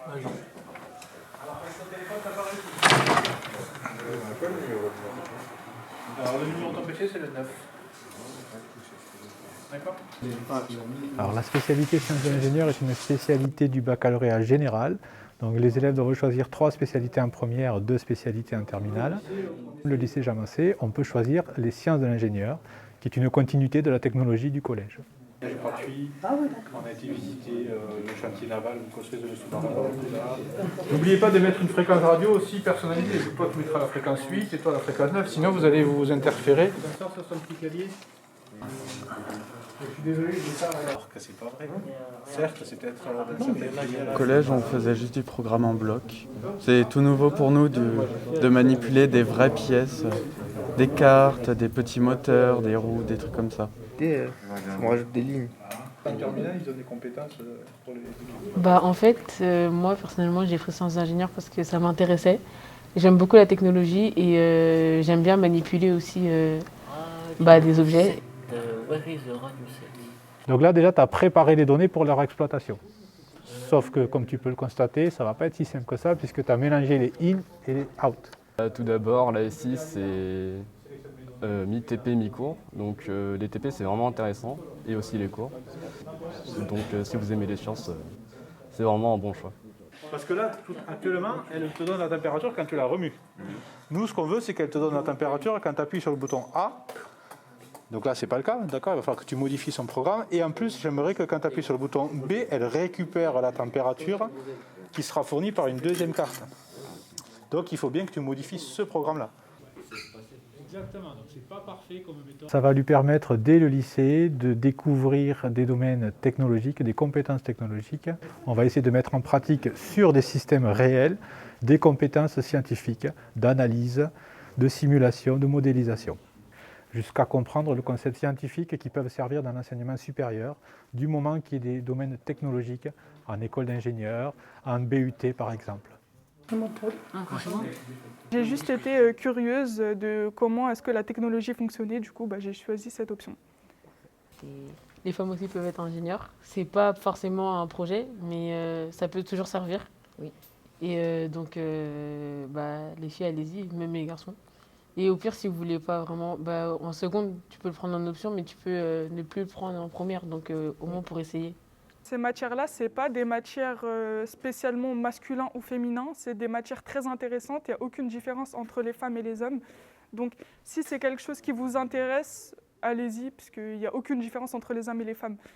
Alors le numéro de ton PC c'est le 9. D'accord. Alors la spécialité sciences de l'ingénieur est une spécialité du baccalauréat général. Donc les élèves doivent choisir 3 spécialités en première, 2 spécialités en terminale. Le lycée Jamancé, on peut choisir les sciences de l'ingénieur, qui est une continuité de la technologie du collège. Gratuit. On a été visiter le chantier naval, vous construisez le sous-marin. N'oubliez pas de mettre une fréquence radio aussi personnalisée. Toi tu mettras la fréquence 8 et toi la fréquence 9, sinon vous allez vous interférer. Ça sur son petit calier. Je suis désolé, je dis ça alors que c'est pas vrai. Certes, c'est peut-être Au collège, on faisait juste du programme en bloc. C'est tout nouveau pour nous de manipuler des vraies pièces, des cartes, des petits moteurs, des roues, des trucs comme ça. On rajoute des lignes. En terminale, ils ont des compétences pour les équipes. Bah, en fait, moi personnellement, j'ai pris sciences d'ingénieur parce que ça m'intéressait. J'aime beaucoup la technologie et j'aime bien manipuler aussi des objets. Donc là déjà, tu as préparé les données pour leur exploitation. Sauf que, comme tu peux le constater, ça ne va pas être si simple que ça, puisque tu as mélangé les in et les out. Tout d'abord, la SI, c'est mi-TP, mi-cours. Donc les TP, c'est vraiment intéressant, et aussi les cours. Donc si vous aimez les sciences, c'est vraiment un bon choix. Parce que là, actuellement, elle te donne la température quand tu la remues. Nous, ce qu'on veut, c'est qu'elle te donne la température quand tu appuies sur le bouton A. Donc là, c'est pas le cas, d'accord? Il va falloir que tu modifies son programme. Et en plus, j'aimerais que quand tu appuies sur le bouton B, elle récupère la température qui sera fournie par une deuxième carte. Donc il faut bien que tu modifies ce programme-là. Exactement, donc c'est pas parfait comme méthode. Ça va lui permettre, dès le lycée, de découvrir des domaines technologiques, des compétences technologiques. On va essayer de mettre en pratique sur des systèmes réels des compétences scientifiques, d'analyse, de simulation, de modélisation, jusqu'à comprendre le concept scientifique qui peuvent servir dans l'enseignement supérieur, du moment qu'il y ait des domaines technologiques, en école d'ingénieur, en BUT par exemple. J'ai juste été curieuse de comment est-ce que la technologie fonctionnait, du coup j'ai choisi cette option. Les femmes aussi peuvent être ingénieurs. C'est pas forcément un projet, mais ça peut toujours servir. Oui. Et les filles, allez-y, même les garçons. Et au pire, si vous voulez pas vraiment, en seconde, tu peux le prendre en option, mais tu peux ne plus le prendre en première, donc au moins pour essayer. Ces matières-là, ce n'est pas des matières spécialement masculines ou féminines, c'est des matières très intéressantes, il n'y a aucune différence entre les femmes et les hommes. Donc si c'est quelque chose qui vous intéresse, allez-y, puisqu'il n'y a aucune différence entre les hommes et les femmes.